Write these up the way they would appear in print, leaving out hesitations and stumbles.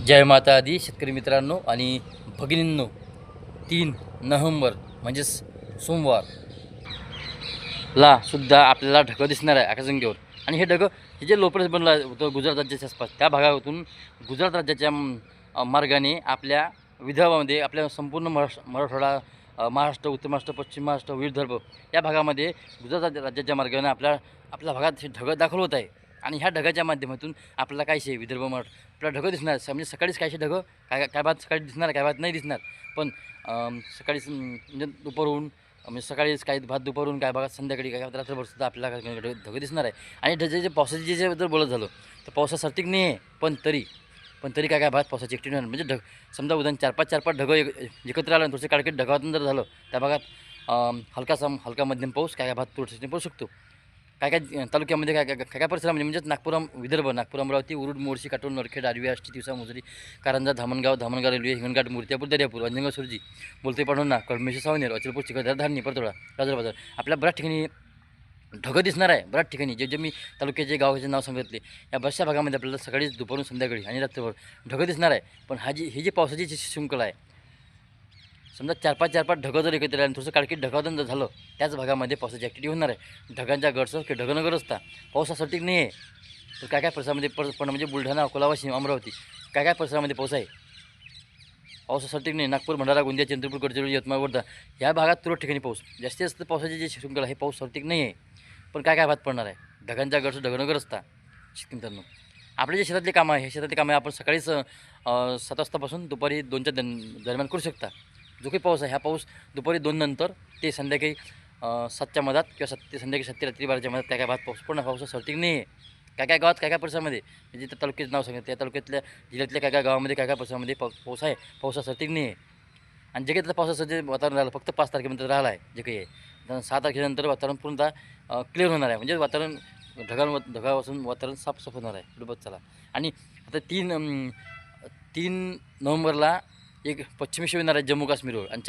जय माता आदी शेतकरी मित्रांनो आणि भगिनींनो, 3 नोव्हेंबर म्हणजेच सोमवारला सुद्धा आपल्याला ढगं दिसणार आहे आकाशगंगेवर. आणि हे ढगं हे जे लोपरस बनलं होतं गुजरात राज्याच्या आसपास त्या भागातून गुजरात राज्याच्या मार्गाने आपल्या विदर्भामध्ये आपल्या संपूर्ण मराठवाडा, महाराष्ट्र, उत्तर महाराष्ट्र, पश्चिम महाराष्ट्र, विदर्भ या भागामध्ये गुजरात राज्याच्या मार्गाने आपल्या भागात हे ढगं दाखल होत आहे. आणि ह्या ढगाच्या माध्यमातून आपल्याला काहीशे विदर्भ आपल्याला ढगं दिसणार म्हणजे सकाळीच काहीशे ढगं काय भागात सकाळी दिसणार, काय भागात नाही दिसणार. पण सकाळीच म्हणजे दुपारून म्हणजे सकाळीच काही भात दुपारून काय भागात संध्याकाळी काय भागात रात्रभर सुद्धा आपल्याला ढगं दिसणार आहे. आणि जे पावसाचे जे जर बोलत झालं तर पावसासारखी नाही आहे, पण तरी काय भागात पावसाची ॲक्टिव्ह नाही. म्हणजे समजा उदाहरण 4-5 ढगं एकत्र आलं आणि थोडेसे काळकेट ढगातून जर झालं त्या भागात हलका मध्यम पाऊस काय भागात थोडंसं पडू शकतो. काय तालुक्यामध्ये काय परिसरामध्ये म्हणजेच विदर्भ, नागपूर, अमरावती, उरुड, मोर्शी, काटोल, नरखेड, आर्वी, आष्टी, तिवसा, मोजरी, कारंजा, धामणगाव रेल्वे, हिंगणघाट, मूर्त्यापूर, दर्यापूर, अंजनगाव, सुरजी, बोलते पांढुर्णा, कळमेश्वर, सावनेर, अचलपूर, चिखलदरा, धारणी, परतोळा, राजूर बाजार आपल्या बऱ्याच ठिकाणी ढगं दिसणार आहे. बऱ्याच ठिकाणी जे मी तालुक्याचे गावाचे नाव सांगितले या बऱ्याचशा भागामध्ये आपल्याला सकाळीच दुपारून संध्याकाळी आणि रात्रभर ढगं दिसणार आहे. पण ही जी पावसाची जी शृंखला आहे, समजा 4-5 ढगं जर एकत्र आले आणि थोडंसं काळकीत ढगावून जर झालं त्याच भागामध्ये पावसाची ॲक्टिव्हिटी होणार आहे. ढगांच्या गडसं की ढगं न गरजता पावसासाठी नाही आहे. तर काय परिसरामध्ये पण म्हणजे बुलढाणा, अकोला, वाशिम, अमरावती काय परिसरामध्ये पाऊस आहे. पावसासाठी नाही. नागपूर, भंडारा, गोंदिया, चंद्रपूर, गडचिरोली, यवतमाळ, वर्धा या भागात तुरळक ठिकाणी पाऊस जास्तीत जास्त पावसाची जी शृंखला आहे पाऊस सटीक नाही आहे. पण काय भागात पडणार आहे. ढगांच्या गडसं ढगं न गरजता शेतकरी मित्रांनो, आपले जे शेतातले कामं आहे हे शेतातले कामं आपण सकाळीच 7 वाजतापासून दुपारी 2च्या दरम्यान करू शकता. जो काही पाऊस आहे हा पाऊस दुपारी 2 नंतर ते संध्याकाळी 7च्या मधात किंवा संध्याकाळी 7 ते रात्री 12च्या मधात काय भागात पाऊस पडणार. पाऊस सटीक नाही आहे. काय गावात काय परिसरामध्ये म्हणजे त्या तालुक्याचं नाव सांगितलं त्या तालुक्यातल्या जिल्ह्यातल्या काय गावामध्ये काय परिसरामध्ये पाऊस आहे. पावसा सटीक नाही आहे. आणि जे काही त्या पावसाचं जे वातावरण राहिलं फक्त 5 तारखेनंतर राहिलं आहे जे काही आहे. 6 तारखेनंतर वातावरण पूर्णतः क्लिअर होणार आहे. म्हणजे वातावरण ढगापासून वातावरण साफ होणार आहे. पुढे चला. आणि आता 3 नोव्हेंबरला एक पश्चिमी शिव येणार आहे जम्मू काश्मीरवर. आणि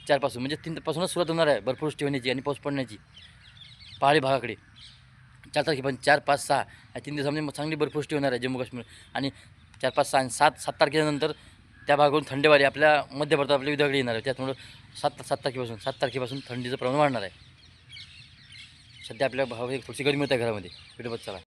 4 पासून म्हणजे 3 पासूनच सुरुवात होणार आहे बर्फवृष्टी होण्याची आणि पाऊस पडण्याची पहाडी भागाकडे. 4 तारखेपर्यंत 4, 5, 6 या 3 दिवसामध्ये चांगली बर्फवृष्टी होणार आहे जम्मू काश्मीर. आणि 4, 5, 6 आणि 7 तारखेनंतर त्या भागावरून थंडेवारी आपल्या मध्य भारतात आपल्या विदर्भाकडे येणार आहे. त्यामुळं 7 तारखेपासून थंडीचं प्रमाण वाढणार आहे. सध्या आपल्या भागामध्ये थोडीशी गरमी होत आहे घरामध्ये. व्हिडिओ चला.